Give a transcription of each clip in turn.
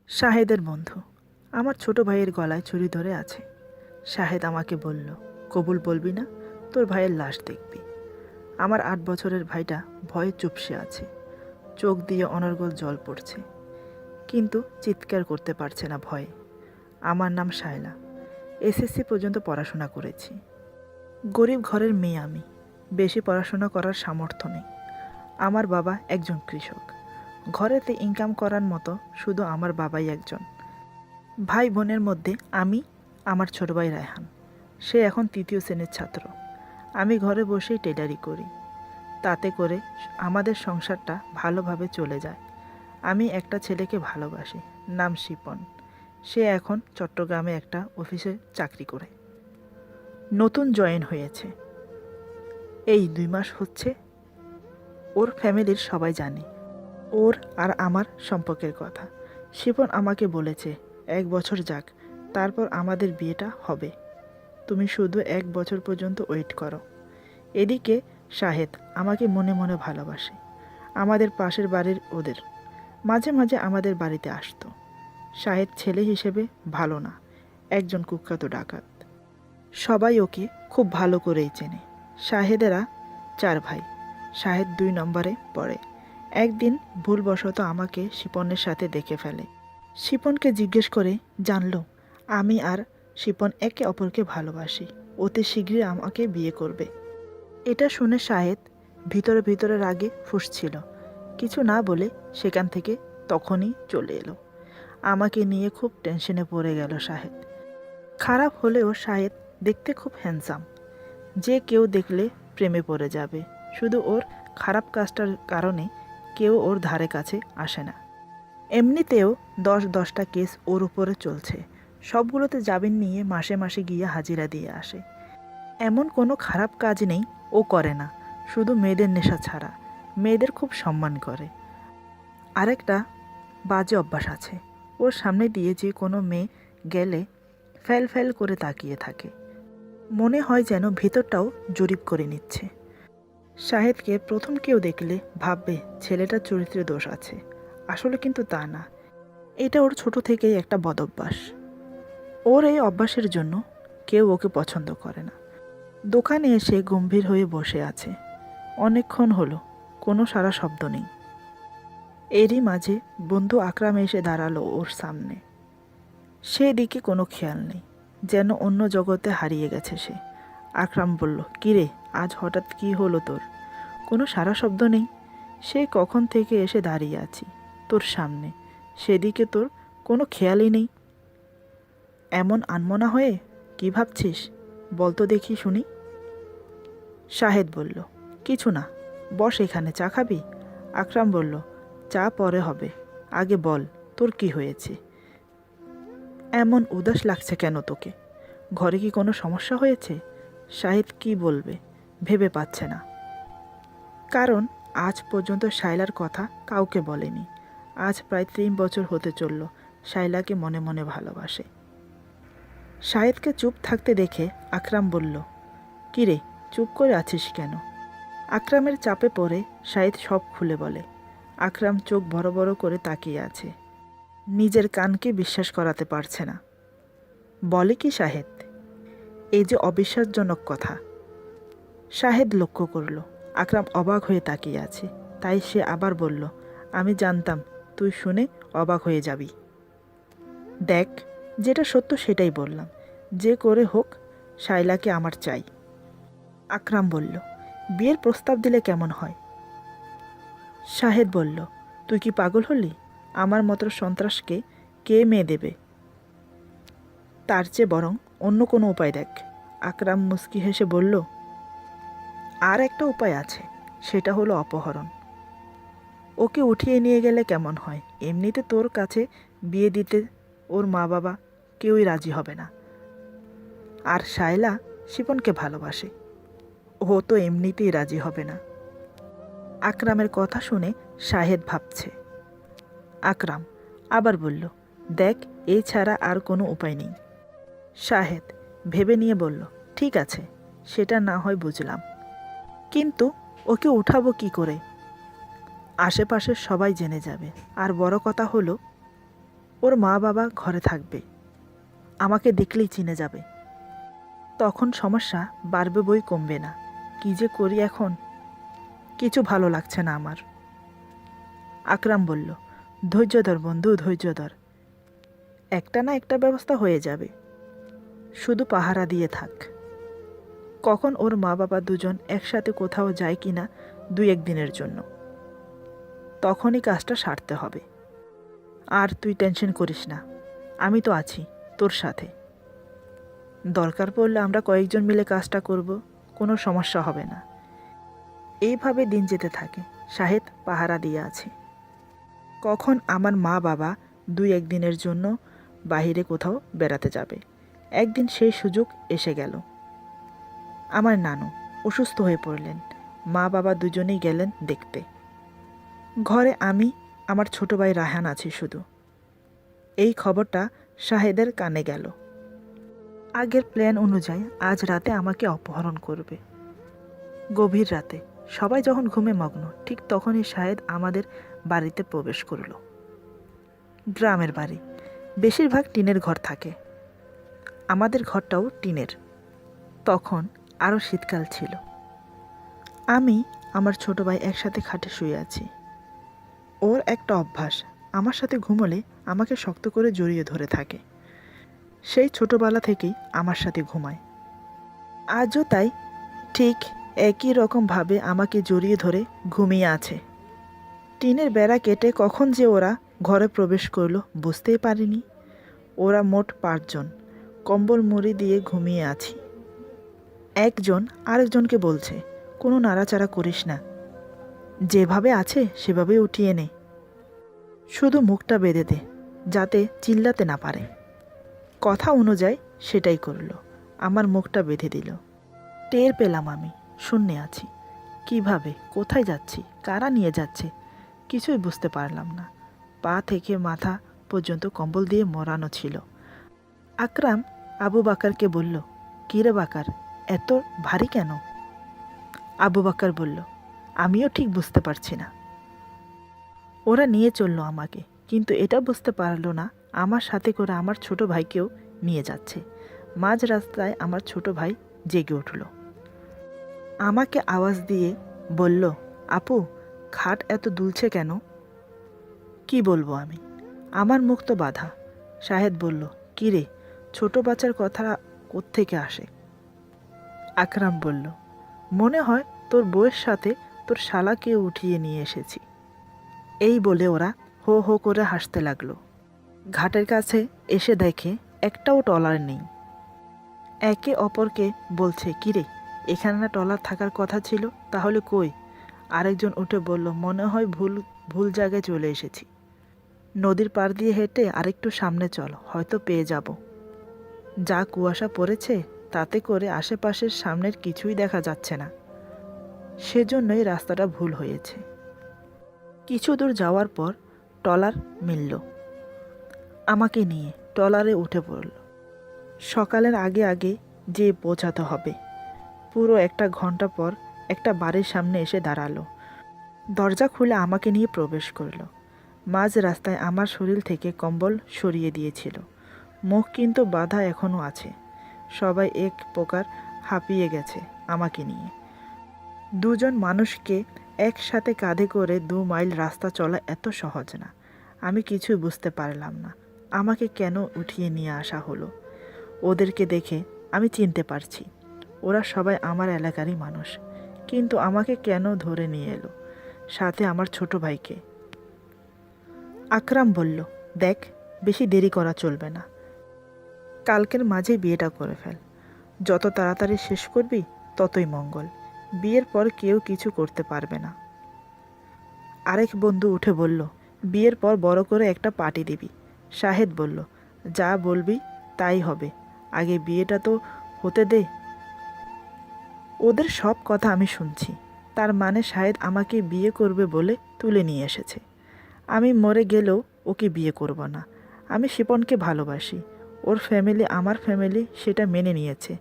শাহেদের বন্ধু। আমার ছোট ভাইয়ের গলায় ছুরি ধরে আছে। শাহেদ আমাকে বলল, কবুল বলবি না, তোর ভাইয়ের লাশ দেখবি। আমার 8 বছরের ভাইটা ভয়ে চুপসে আছে, চোখ দিয়ে অনর্গল জল পড়ছে, কিন্তু চিৎকার করতে পারছে না ভয়ে। আমার নাম শায়লা, এসএসসি পর্যন্ত পড়াশোনা করেছি। গরিব ঘরের মেয়ে আমি, বেশি পড়াশোনা করার সামর্থ্য নেই। আমার বাবা একজন কৃষক, ঘরেতে ইনকাম করার মতো শুধু আমার বাবাই একজন। ভাই বোনের মধ্যে আমি, আমার ছোট ভাই রায়হান, সে এখন 3য় শ্রেণীর ছাত্র। আমি ঘরে বসেই টেলারি করি, তাতে করে আমাদের সংসারটা ভালোভাবে চলে যায়। আমি একটা ছেলেকে ভালোবাসি, নাম শিপন। সে এখন চট্টগ্রামে একটা অফিসে চাকরি করে, নতুন জয়েন হয়েছে, এই 2 মাস হচ্ছে। ওর ফ্যামিলির সবাই জানে ওর আর আমার সম্পর্কের কথা। শিপন আমাকে বলেছে 1 বছর যাক, তারপর আমাদের বিয়েটা হবে। তুমি শুধু 1 বছর পর্যন্ত ওয়েট করো। এদিকে শাহেদ আমাকে মনে মনে ভালোবাসে। আমাদের পাশের বাড়ির ওদের, মাঝে মাঝে আমাদের বাড়িতে আসতো। শাহেদ ছেলে হিসেবে ভালো না, একজন কুখ্যাত ডাকাত। সবাই ওকে খুব ভালো করেই চেনে। শাহেদেরা 4 ভাই, শাহেদ 2 নম্বরে পড়ে। একদিন ভুলবশত আমাকে শিপনের সাথে দেখে ফেলে। শিপনকে জিজ্ঞেস করে জানলো আমি আর শিপন একে অপরকে ভালোবাসি, অতি শীঘ্রই আমাকে বিয়ে করবে। এটা শুনে শাহেদ ভিতরে ভিতরে রাগে ফুঁসছিল, কিছু না বলে সেখান থেকে তখনই চলে এলো। আমাকে নিয়ে খুব টেনশনে পড়ে গেল শাহেদ। খারাপ হলেও শাহেদ দেখতে খুব হ্যান্ডসাম, যে কেউ দেখলে প্রেমে পড়ে যাবে। শুধু ওর খারাপ কাজটার কারণে কেউ ওর ধারে কাছে আসে না। এমনিতেও 10টা কেস ওর উপরে চলছে, সবগুলোতে জামিন নিয়ে মাসে মাসে গিয়ে হাজিরা দিয়ে আসে। এমন কোনো খারাপ কাজ নেই ও করে না, শুধু মেয়েদের নেশা ছাড়া। মেয়েদের খুব সম্মান করে। আরেকটা বাজে অভ্যাস আছে, ওর সামনে দিয়ে যে কোনো মেয়ে গেলে ফ্যাল ফ্যাল করে তাকিয়ে থাকে, মনে হয় যেন ভেতরটাও জরিপ করে নিচ্ছে। শাহেদকে প্রথম কেউ দেখলে ভাববে ছেলেটার চরিত্রে দোষ আছে, আসলে কিন্তু তা না। এটা ওর ছোট থেকেই একটা বদঅভ্যাস। ওর এই অভ্যাসের জন্য কেউ ওকে পছন্দ করে না। দোকানে এসে গম্ভীর হয়ে বসে আছে, অনেকক্ষণ হলো, কোনো সারা শব্দ নেই। এরই মাঝে বন্ধু আকরাম এসে দাঁড়ালো ওর সামনে। সেদিকে কোনো খেয়াল নেই, যেন অন্য জগতে হারিয়ে গেছে সে। আকরাম বলল, কিরে, আজ হঠাৎ কি হলো তোর? কোনো সারা শব্দ নেই। সে কখন থেকে এসে দাঁড়িয়ে আছি তোর সামনে, সেদিকে তোর কোনো খেয়ালই নেই। এমন আনমনা হয়ে কি ভাবছিস, বল তো দেখি শুনি। শাহেদ বলল, কিছু না, বস এখানে, চা খাবি? আকরাম বলল, চা পরে হবে, আগে বল তোর কি হয়েছে? এমন উদাস লাগছে কেন তোকে? ঘরে কি কোনো সমস্যা হয়েছে? শাহেদ কি বলবে ভেবে পাচ্ছে না, কারণ আজ পর্যন্ত শায়লার কথা কাউকে বলেনি। আজ প্রায় 3 বছর হতে চলল শায়লাকে মনে মনে ভালোবাসে। শাহেদকে চুপ থাকতে দেখে আকরাম বলল, কিরে, চুপ করে আছিস কেন? আকরামের চাপে পড়ে শাহেদ সব খুলে বলে। আকরাম চোখ বড় বড় করে তাকিয়ে আছে, নিজের কানকে বিশ্বাস করাতে পারছে না। বলে কি শাহেদ? এই যে অবিশ্বাসজনক কথা। শাহেদ লক্ষ্য করল আকরাম অবাক হয়ে তাকিয়ে আছে, তাই সে আবার বলল, আমি জানতাম তুই শুনে অবাক হয়ে যাবি। দেখ, যেটা সত্য সেটাই বললাম, যে করে হোক শায়লাকে আমার চাই। আকরাম বলল, বিয়ের প্রস্তাব দিলে কেমন হয়? শাহেদ বলল, তুই কি পাগল হলি? আমার মতো সন্ত্রাসকে কে মেয়ে দেবে? তার চেয়ে বরং অন্য কোনো উপায় দেখ। আকরাম মুচকি হেসে বলল, আর একটা উপায় আছে, সেটা হলো অপহরণ। ওকে উঠিয়ে নিয়ে গেলে কেমন হয়? এমনিতে তোর কাছে বিয়ে দিতে ওর মা বাবা কেউই রাজি হবে না। আর শায়লা শিপনকে ভালোবাসে, ও তো এমনিতেই রাজি হবে না। আকরামের কথা শুনে শাহেদ ভাবছে। আকরাম আবার বলল, দেখ, এই ছাড়া আর কোনো উপায় নেই। শাহেদ ভেবে নিয়ে বলল, ঠিক আছে, সেটা না হয় বুঝলাম, কিন্তু ওকে উঠাবো কি করে? আশেপাশের সবাই জেনে যাবে, আর বড় কথা হলো ওর মা বাবা ঘরে থাকবে, আমাকে দেখলেই চিনে যাবে। তখন সমস্যা বাড়বে বই কমবে না। কী যে করি এখন, কিছু ভালো লাগছে না আমার। আকরাম বলল, ধৈর্য ধর বন্ধু, ধৈর্য ধর। একটা না একটা ব্যবস্থা হয়ে যাবে, শুধু পাহারা দিয়ে থাক। কখন ওর মা বাবা দুজন একসাথে কোথাও যায় কি না 2-1 দিনের জন্য, তখনই কাজটা সারতে হবে। আর তুই টেনশন করিস না, আমি তো আছি তোর সাথে। দরকার পড়লে আমরা কয়েকজন মিলে কাজটা করব, কোনো সমস্যা হবে না। এইভাবে দিন যেতে থাকে। শাহেদ পাহারা দিয়ে আছে। কখন আমার মা বাবা 2-1 দিনের জন্য বাইরে কোথাও বেড়াতে যাবে। একদিন সেই সুযোগ এসে গেল। আমার নানু অসুস্থ হয়ে পড়লেন। মা বাবা দুজনেই গেলেন দেখতে। ঘরে আমি, আমার ছোট ভাই রায়হান আছি শুধু। এই খবরটা শাহেদের কানে গেল। আগের প্ল্যান অনুযায়ী আজ রাতে আমাকে অপহরণ করবে। গভীর রাতে সবাই যখন ঘুমে মগ্ন, ঠিক তখনই শাহেদ আমাদের বাড়িতে প্রবেশ করল। গ্রামের বাড়ি, বেশিরভাগ টিনের ঘর থাকে। আমাদের ঘরটাও টিনের। তখন আরও শীতকাল ছিল। আমি, আমার ছোট ভাই একসাথে খাটে শুয়ে আছি। ওর একটা অভ্যাস, আমার সাথে ঘুমোলে আমাকে শক্ত করে জড়িয়ে ধরে থাকে। সেই ছোটবেলা থেকেই আমার সাথে ঘুমায়। আজও তাই, ঠিক একই রকমভাবে আমাকে জড়িয়ে ধরে ঘুমিয়ে আছে। টিনের বেড়া কেটে কখন যে ওরা ঘরে প্রবেশ করলো বুঝতেই পারিনি। ওরা মোট 5 জন। কম্বল মুড়ি দিয়ে ঘুমিয়ে আছি। একজন আরেকজনকে বলছে, কোনো নাড়াচাড়া করিস না, যেভাবে আছে সেভাবে উঠিয়ে নে, শুধু মুখটা বেঁধে দে যাতে চিল্লাতে না পারে। কথা অনুযায়ী সেটাই করলো। আমার মুখটা বেঁধে দিল। টের পেলাম আমি শূন্যে আছি। কিভাবে, কোথায় যাচ্ছি, কারা নিয়ে যাচ্ছে কিছুই বুঝতে পারলাম না। পা থেকে মাথা পর্যন্ত কম্বল দিয়ে মোড়ানো ছিল। আকরাম আবু বাকারকে বলল, কিরে বাকার, এত ভারী কেন? আবু বাকার বলল, আমিও ঠিক বুঝতে পারছি না। ওরা নিয়ে চললো আমাকে, কিন্তু এটা বুঝতে পারলো না আমার সাথে করে আমার ছোট ভাইকেও নিয়ে যাচ্ছে। মাঝ রাস্তায় আমার ছোট ভাই জেগে উঠল। আমাকে আওয়াজ দিয়ে বলল, আপু, খাট এত দুলছে কেন? কি বলবো আমি, আমার মুখ তো বাধা। শাহেদ বলল, কিরে, ছোট বাচ্চার কথা কোত্থেকে আসে? আকরাম বলল, মনে হয় তোর বউয়ের সাথে তোর শালাকে উঠিয়ে নিয়ে এসেছি। এই বলে ওরা হো হো করে হাসতে লাগলো। ঘাটের কাছে এসে দেখে একটাও ট্রলার নেই। একে অপরকে বলছে, কিরে, এখানে না ট্রলার থাকার কথা ছিল, তাহলে কই? আরেকজন উঠে বলল, মনে হয় ভুল জায়গায় চলে এসেছি। নদীর পাড় দিয়ে হেঁটে আরেকটু সামনে চল, হয়তো পেয়ে যাব। যা কুয়াশা পড়েছে তাতে করে আশেপাশের সামনের কিছুই দেখা যাচ্ছে না, সেজন্যই রাস্তাটা ভুল হয়েছে। কিছু দূর যাওয়ার পর ট্রলার মিলল। আমাকে নিয়ে ট্রলারে উঠে পড়ল। সকালের আগে আগে যে পৌঁছাতে হবে। পুরো 1 ঘন্টা পর একটা বাড়ির সামনে এসে দাঁড়ালো। দরজা খুলে আমাকে নিয়ে প্রবেশ করলো। মাঝ রাস্তায় আমার শরীর থেকে কম্বল সরিয়ে দিয়েছিল। মুখ কিন্তু বাধা এখনও আছে। সবাই এক প্রকার হাঁপিয়ে গেছে আমাকে নিয়ে। 2 জন মানুষকে একসাথে কাঁধে করে 2 মাইল রাস্তা চলা এত সহজ না। আমি কিছুই বুঝতে পারলাম না আমাকে কেন উঠিয়ে নিয়ে আসা হলো। ওদেরকে দেখে আমি চিনতে পারছি, ওরা সবাই আমার এলাকারই মানুষ, কিন্তু আমাকে কেন ধরে নিয়ে এলো, সাথে আমার ছোট ভাইকে। আকরাম বলল, দেখ, বেশি দেরি করা চলবে না, কালকের মাঝে বিয়েটা করে ফেল। যত তাড়াতাড়ি শেষ করবি ততই মঙ্গল। বিয়ের পর কেউ কিছু করতে পারবে না। আরেক বন্ধু উঠে বলল, বিয়ের পর বড় করে একটা পার্টি দিবি। শাহেদ বলল, যা বলবি তাই হবে, আগে বিয়েটা তো হতে দে। ওদের সব কথা আমি শুনছি। তার মানে শাহেদ আমাকে বিয়ে করবে বলে তুলে নিয়ে এসেছে। আমি মরে গেলেও ওকে বিয়ে করব না। আমি শিপনকে ভালোবাসি। ওর ফ্যামিলি আমার ফ্যামিলি সেটা মেনে নিয়েছে।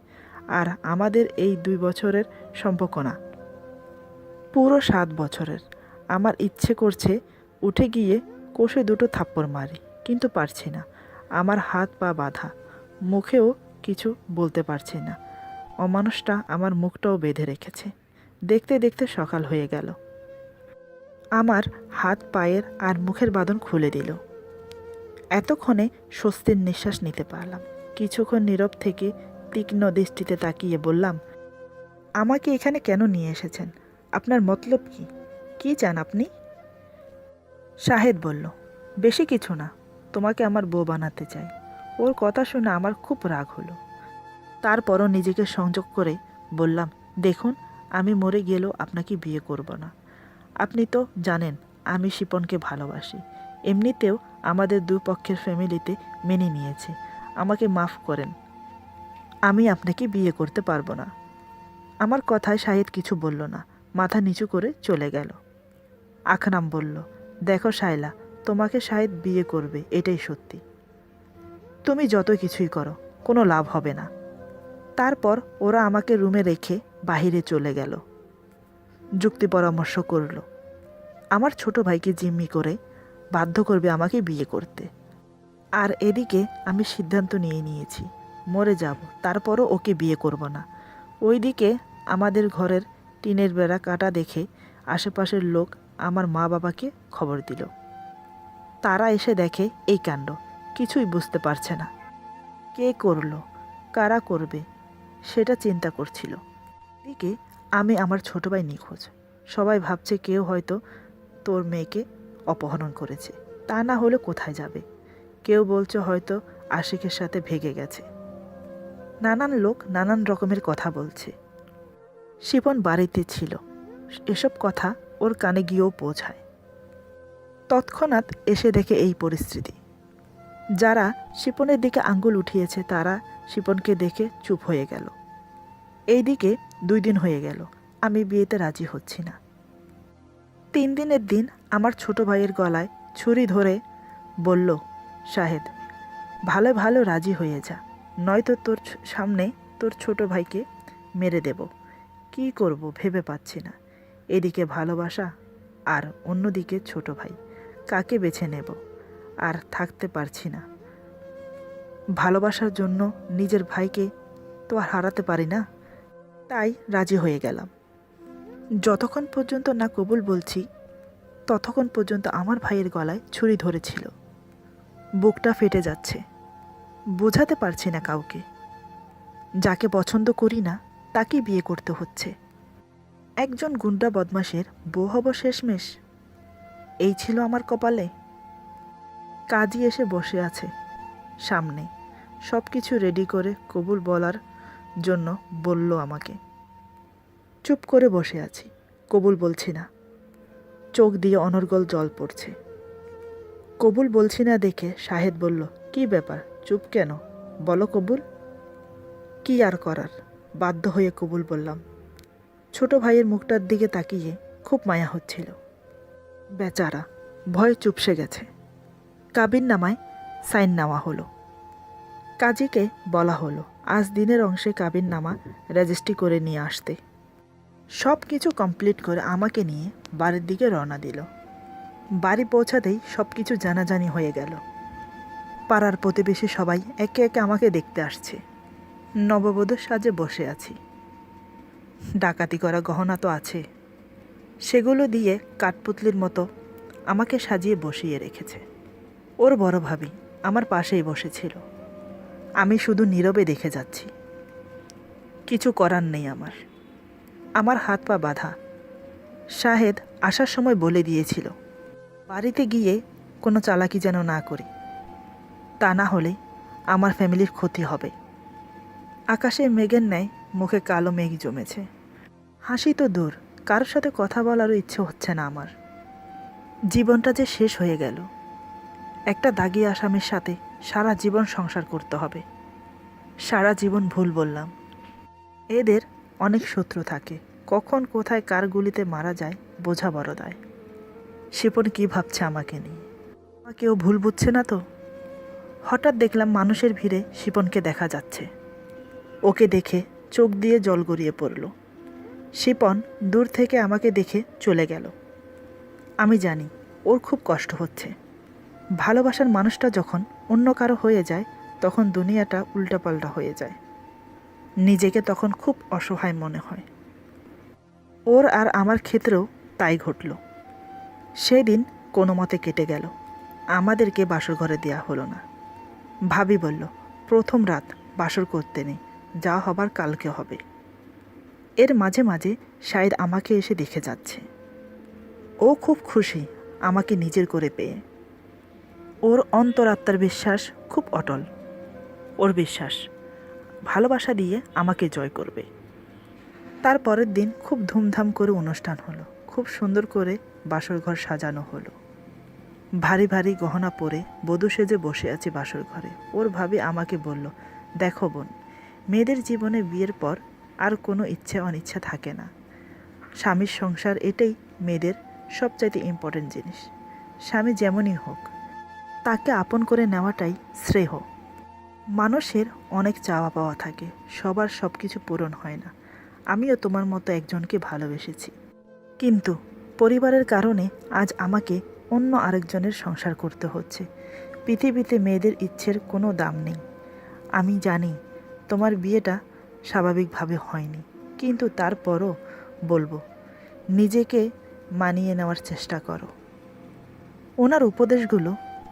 আর আমাদের এই 2 বছরের সম্পর্ক না, পুরো 7 বছরের। আমার ইচ্ছে করছে উঠে গিয়ে কষে 2টো থাপ্পড় মারি, কিন্তু পারছি না। আমার হাত পা বাঁধা, মুখেও কিছু বলতে পারছি না। অমানুষটা আমার মুখটাও বেঁধে রেখেছে। দেখতে দেখতে সকাল হয়ে গেল। আমার হাত পায়ের আর মুখের বাঁধন খুলে দিল। এতক্ষণে স্বস্তির নিঃশ্বাস নিতে পারলাম। কিছুক্ষণ নীরব থেকে তীক্ষ্ণ দৃষ্টিতে তাকিয়ে বললাম, আমাকে এখানে কেন নিয়ে এসেছেন? আপনার মতলব কি? কি চান আপনি? শাহেদ বলল, বেশি কিছু না, তোমাকে আমার বউ বানাতে চাই। ওর কথা শুনে আমার খুব রাগ হলো। তারপরও নিজেকে সংযোগ করে বললাম, দেখুন, আমি মরে গেলেও আপনাকে বিয়ে করব না। আপনি তো জানেন আমি শিপনকে ভালোবাসি। এমনিতেও আমাদের দুপক্ষের ফ্যামিলিতে মেনে নিয়েছে। আমাকে মাফ করেন, আমি আপনাকে বিয়ে করতে পারবো না। আমার কথায় শাহেদ কিছু বলল না, মাথা নিচু করে চলে গেল। আকরাম বলল, দেখো শায়লা, তোমাকে শাহেদ বিয়ে করবে, এটাই সত্যি। তুমি যত কিছুই করো, কোনো লাভ হবে না। তারপর ওরা আমাকে রুমে রেখে বাহিরে চলে গেল। যুক্তি পরামর্শ করল, আমার ছোট ভাইকে জিম্মি করে বাধ্য করবে আমাকে বিয়ে করতে। আর এদিকে আমি সিদ্ধান্ত নিয়ে নিয়েছি, মরে যাব, তারপরও ওকে বিয়ে করব না। ওইদিকে আমাদের ঘরের টিনের বেড়া কাটা দেখে আশেপাশের লোক আমার মা বাবাকে খবর দিল। তারা এসে দেখে এই কাণ্ড, কিছুই বুঝতে পারছে না। কে করলো, কারা করবে, সেটা চিন্তা করছিল। এদিকে আমি আমার ছোট ভাই নিখোঁজ। সবাই ভাবছে কেউ হয়তো তোর মেয়েকে অপহরণ করেছে, তা না হলে কোথায় যাবে। কেউ বলছে হয়তো আশিকের সাথে ভেগে গেছে। নানান লোক নানান রকমের কথা বলছে। শিপন বাড়িতে ছিল, এসব কথা ওর কানে গিয়েও পৌঁছায়। তৎক্ষণাৎ এসে দেখে এই পরিস্থিতি। যারা শিপনের দিকে আঙ্গুল উঠিয়েছে তারা শিপনকে দেখে চুপ হয়ে গেল। এইদিকে 2 দিন হয়ে গেল, আমি বিয়েতে রাজি হচ্ছি না। 3 দিনের দিন আমার ছোট ভাইয়ের গলায় ছুরি ধরে বলল, শাহেদ, ভালো ভালো রাজি হয়ে যা, নয়তো তোর সামনে তোর ছোট ভাইকে মেরে দেব। কি করব ভেবে পাচ্ছি না। এদিকে ভালোবাসা আর অন্যদিকে ছোট ভাই, কাকে বেছে নেব? আর থাকতে পারছি না। ভালোবাসার জন্য নিজের ভাইকে তো আর হারাতে পারি না, তাই রাজি হয়ে গেলাম। যতক্ষণ পর্যন্ত না কবুল বলছি ততক্ষণ পর্যন্ত আমার ভাইয়ের গলায় ছুরি ধরেছিল। বুকটা ফেটে যাচ্ছে, বোঝাতে পারছি না কাউকে। যাকে পছন্দ করি না তাকে বিয়ে করতে হচ্ছে। একজন গুন্ডা বদমাশের বউ হব শেষমেশ, এই ছিল আমার কপালে। কাজী এসে বসে আছে সামনে, সব কিছু রেডি করে কবুল বলার জন্য বলল আমাকে। চুপ করে বসে আছি, কবুল বলছি না। চোখ দিয়ে অনর্গল জল পড়ছে। কবুল বলছি না দেখে শাহেদ বলল, কি ব্যাপার, চুপ কেন? বলো কবুল। কি আর করার, বাধ্য হয়ে কবুল বললাম। ছোট ভাইয়ের মুখটার দিকে তাকিয়ে খুব মায়া হচ্ছিল। বেচারা ভয়ে চুপসে গেছে। কাবিননামায় সাইন নেওয়া হলো। কাজীকে বলা হলো আজ দিনের অংশে কাবিননামা রেজিস্ট্রি করে নিয়ে আসতে। সব কিছু কমপ্লিট করে আমাকে নিয়ে বাড়ির দিকে রওনা দিল। বাড়ি পৌঁছাতেই সব কিছু জানাজানি হয়ে গেল। পাড়ার প্রতিবেশী সবাই একে একে আমাকে দেখতে আসছে। নববধূর সাজে বসে আছি। ডাকাতি করা গহনা তো আছে, সেগুলো দিয়ে কাঠপুতলির মতো আমাকে সাজিয়ে বসিয়ে রেখেছে। ওর বড় ভাবি আমার পাশেই বসেছিল। আমি শুধু নীরবে দেখে যাচ্ছি। কিছু করার নেই আমার। আমার হাত পা বাঁধা। শাহেদ আসার সময় বলে দিয়েছিল বাড়িতে গিয়ে কোনো চালাকি যেন না করি, তা না হলে আমার ফ্যামিলির ক্ষতি হবে। আকাশে মেঘের ন্যায় মুখে কালো মেঘ জমেছে। হাসি তো দূর, কারোর সাথে কথা বলারও ইচ্ছে হচ্ছে না আমার। জীবনটা যে শেষ হয়ে গেল। একটা দাগি আসামির সাথে সারা জীবন সংসার করতে হবে। সারা জীবন ভুল বললাম। এদের অনেক শত্রু থাকে, কখন কোথায় কার গুলিতে মারা যায় বোঝা বড় দায়। শিপন কি ভাবছে আমাকে নিয়ে? কেউ ভুল বুঝছে না তো? হঠাৎ দেখলাম মানুষের ভিড়ে শিপনকে দেখা যাচ্ছে। ওকে দেখে চোখ দিয়ে জল গড়িয়ে পড়ল। শিপন দূর থেকে আমাকে দেখে চলে গেল। আমি জানি ওর খুব কষ্ট হচ্ছে। ভালোবাসার মানুষটা যখন অন্য কারো হয়ে যায় তখন দুনিয়াটা উল্টাপাল্টা হয়ে যায়। নিজেকে তখন খুব অসহায় মনে হয়। ওর আর আমার ক্ষেত্রেও তাই ঘটল। সেদিন কোনো মতে কেটে গেল। আমাদেরকে বাসর ঘরে দেয়া হলো না। ভাবি বলল, প্রথম রাত বাসর করতে নেই, যা হবার কালকে হবে। এর মাঝে মাঝে শাহিদ আমাকে এসে দেখে যাচ্ছে। ও খুব খুশি আমাকে নিজের করে পেয়ে। ওর অন্তরাত্মার বিশ্বাস খুব অটল। ওর বিশ্বাস ভালোবাসা দিয়ে আমাকে জয় করবে। তার পরের দিন খুব ধুমধাম করে অনুষ্ঠান হলো। খুব সুন্দর করে বাসর ঘর সাজানো হলো। ভারী ভারী গহনা পরে বধূ সেজে বসে আছি বাসর ঘরে। ওর ভাবি আমাকে বলল, দেখো বোন, মেয়েদের জীবনে বিয়ের পর আর কোনো ইচ্ছা অনিচ্ছা থাকে না। স্বামীর সংসার এটাই মেয়েদের সবচাইতে ইম্পর্টেন্ট জিনিস। স্বামী যেমনই হোক তাকে আপন করে নেওয়াটাই শ্রেয়। মানুষের অনেক চাওয়া পাওয়া থাকে, সবার সব কিছু পূরণ হয় না। আমিও তোমার মতো একজনকে ভালোবেসেছি, কিন্তু পরিবারের কারণে আজ আমাকে অন্য আরেকজনের সংসার করতে হচ্ছে। পৃথিবীতে মেয়েদের ইচ্ছের কোনো দাম নেই। আমি জানি তোমার বিয়েটা স্বাভাবিকভাবে হয়নি, কিন্তু তারপরও বলবো, নিজেকে মানিয়ে নেওয়ার চেষ্টা করো। ওনার উপদেশগুলো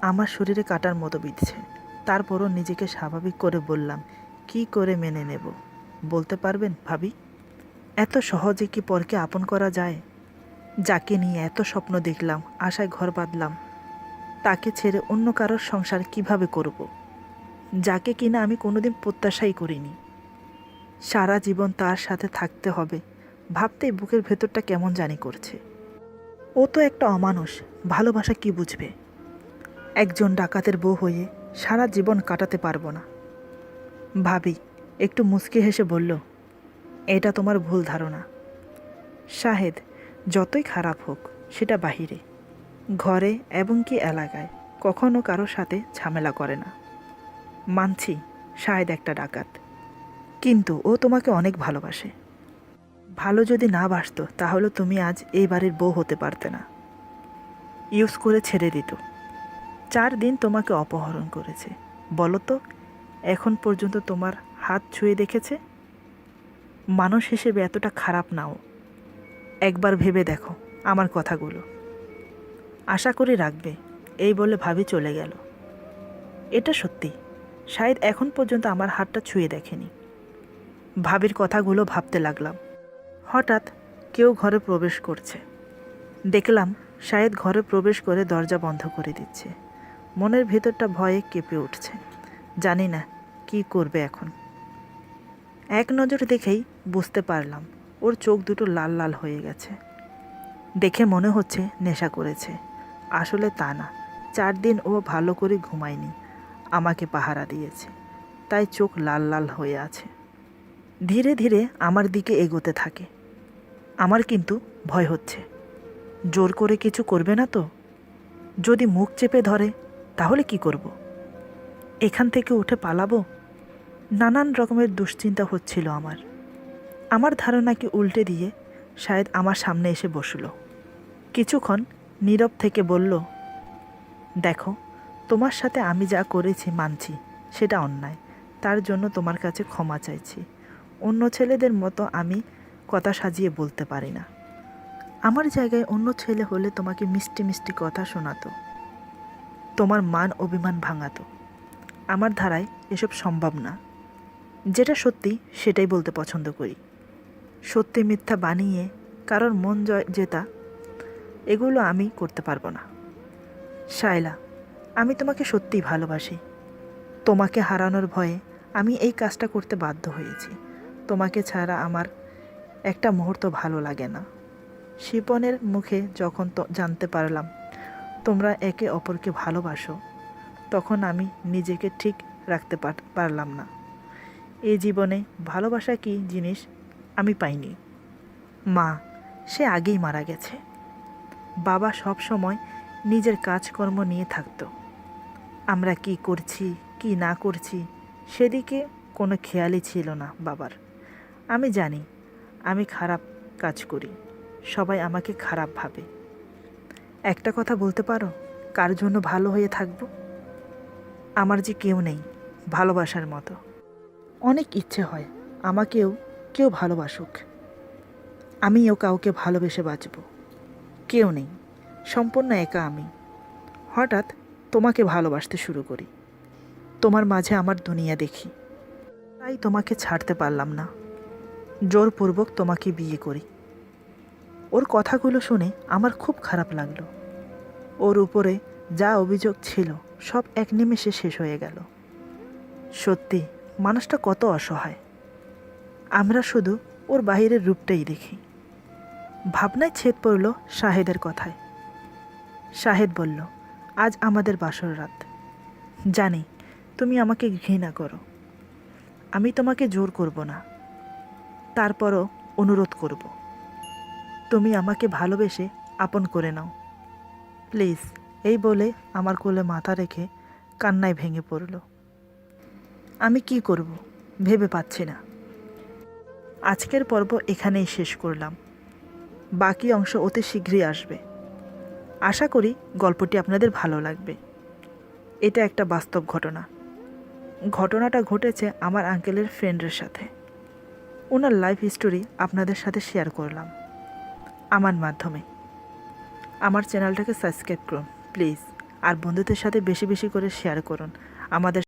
আমার শরীরে কাটার মতো বিঁধছে। তারপরও নিজেকে স্বাভাবিক করে বললাম, কি করে মেনে নেব বলতে পারবেন ভাবি? এত সহজে কি পরকে আপন করা যায়? যাকে নিয়ে এত স্বপ্ন দেখলাম, আশায় ঘর বাঁধলাম, তাকে ছেড়ে অন্য কারোর সংসার কিভাবে করব? যাকে কিনা আমি কোনোদিন প্রত্যাশাই করিনি। সারা জীবন তার সাথে থাকতে হবে ভাবতেই বুকের ভেতরটা কেমন জানি করছে। ও তো একটা অমানুষ, ভালোবাসা কি বুঝবে? একজন ডাকাতের বউ হয়ে সারা জীবন কাটাতে পারবো না। ভাবি একটু মুচকি হেসে বলল, এটা তোমার ভুল ধারণা। শাহেদ যতই খারাপ হোক সেটা বাহিরে, ঘরে এবং কি এলাকায় কখনো কারোর সাথে ঝামেলা করে না। মানছি শাহেদ একটা ডাকাত, কিন্তু ও তোমাকে অনেক ভালোবাসে। ভালো যদি না বাসতো তাহলে তুমি আজ এই বাড়ির বউ হতে পারতে না। ইউজ করে ছেড়ে দিত। 4 দিন তোমাকে অপহরণ করেছে। বলো তো, এখন পর্যন্ত তোমার হাত ছুঁয়ে দেখেছে? মানুষ হিসেবে এতটা খারাপ নাও। একবার ভেবে দেখো আমার কথাগুলো। আশা করি রাখবে। এই বলে ভাবি চলে গেল। এটা সত্যি, শায়দ এখন পর্যন্ত আমার হাতটা ছুঁয়ে দেখেনি। ভাবির কথাগুলো ভাবতে লাগলাম। হঠাৎ কেউ ঘরে প্রবেশ করছে। দেখলাম শায়দ ঘরে প্রবেশ করে দরজা বন্ধ করে দিচ্ছে। মনের ভেতরটা ভয়ে কেঁপে উঠছে। জানি না কি করবে এখন। এক নজর দেখেই বুঝতে পারলাম ওর চোখ দুটো লাল লাল হয়ে গেছে। দেখে মনে হচ্ছে নেশা করেছে। আসলে তা না, 4 দিন ও ভালো করে ঘুমায়নি, আমাকে পাহারা দিয়েছে, তাই চোখ লাল লাল হয়ে আছে। ধীরে ধীরে আমার দিকে এগোতে থাকে। আমার কিন্তু ভয় হচ্ছে। জোর করে কিছু করবে না তো? যদি মুখ চেপে ধরে তাহলে কি করব? এখান থেকে উঠে পালাবো? নানান রকমের দুশ্চিন্তা হচ্ছিল আমার। আমার ধারণাকে উল্টে দিয়ে শায়দ আমার সামনে এসে বসল। কিছুক্ষণ নীরব থেকে বলল, দেখো, তোমার সাথে আমি যা করেছি মানছি, সেটা অন্যায়। তার জন্য তোমার কাছে ক্ষমা চাইছি। অন্য ছেলেদের মতো আমি কথা সাজিয়ে বলতে পারি না। আমার জায়গায় অন্য ছেলে হলে তোমাকে মিষ্টি মিষ্টি কথা শোনাতো, তোমার মান অভিমান ভাঙাতো। আমার ধারায় এসব সম্ভব না। যেটা সত্যি সেটাই বলতে পছন্দ করি। সত্যি মিথ্যা বানিয়ে কারোর মন জেতা, এগুলো আমি করতে পারবো না। শায়লা, আমি তোমাকে সত্যিই ভালোবাসি। তোমাকে হারানোর ভয়ে আমি এই কাজটা করতে বাধ্য হয়েছি। তোমাকে ছাড়া আমার একটা মুহূর্ত ভালো লাগে না। শিপনের মুখে যখন জানতে পারলাম তোমরা একে অপরকে ভালোবাসো, তখন আমি নিজেকে ঠিক রাখতে পারলাম না। এই জীবনে ভালোবাসা কী জিনিস আমি পাইনি। মা সে আগেই মারা গেছে। বাবা সব সময় নিজের কাজকর্ম নিয়ে থাকতো। আমরা কি করছি কি না করছি সেদিকে কোনো খেয়ালই ছিল না বাবার। আমি জানি আমি খারাপ কাজ করি, সবাই আমাকে খারাপ ভাবে। একটা কথা বলতে পারো, কার জন্য ভালো হয়ে থাকব? আমার যে কেউ নেই ভালোবাসার মতো। অনেক ইচ্ছে হয় আমাকেও কেউ ভালোবাসুক, আমিও কাউকে ভালোবেসে বাঁচব। কেউ নেই, সম্পূর্ণ একা আমি। হঠাৎ তোমাকে ভালোবাসতে শুরু করি, তোমার মাঝে আমার দুনিয়া দেখি। তাই তোমাকে ছাড়তে পারলাম না, জোরপূর্বক তোমাকে বিয়ে করি। ওর কথাগুলো শুনে আমার খুব খারাপ লাগলো। ওর উপরে যা অভিযোগ ছিল সব এক নিমেষে শেষ হয়ে গেল। সত্যি মানুষটা কত অসহায়। আমরা শুধু ওর বাহিরের রূপটাই দেখি। ভাবনায় ছেদ পড়ল শাহেদের কথায়। শাহেদ বলল, আজ আমাদের বাসর রাত। জানি তুমি আমাকে ঘৃণা করো, আমি তোমাকে জোর করব না, তারপরও অনুরোধ করব, তুমি আমাকে ভালোবেসে আপন করে নাও প্লিজ। এই বলে আমার কোলে মাথা রেখে কান্নায় ভেঙে পড়ল। আমি কি করব ভেবে পাচ্ছি না। আজকের পর্ব এখানেই শেষ করলাম, বাকি অংশ অতি শীঘ্রই আসবে। আশা করি গল্পটি আপনাদের ভালো লাগবে। এটা একটা বাস্তব ঘটনা। ঘটনাটা ঘটেছে আমার আঙ্কেলের ফ্রেন্ডের সাথে। ওনার লাইফ হিস্টোরি আপনাদের সাথে শেয়ার করলাম আমার মাধ্যমে। আমার চ্যানেলটাকে সাবস্ক্রাইব করুন প্লিজ, আর বন্ধুদের সাথে বেশি বেশি করে শেয়ার করুন। আমাদের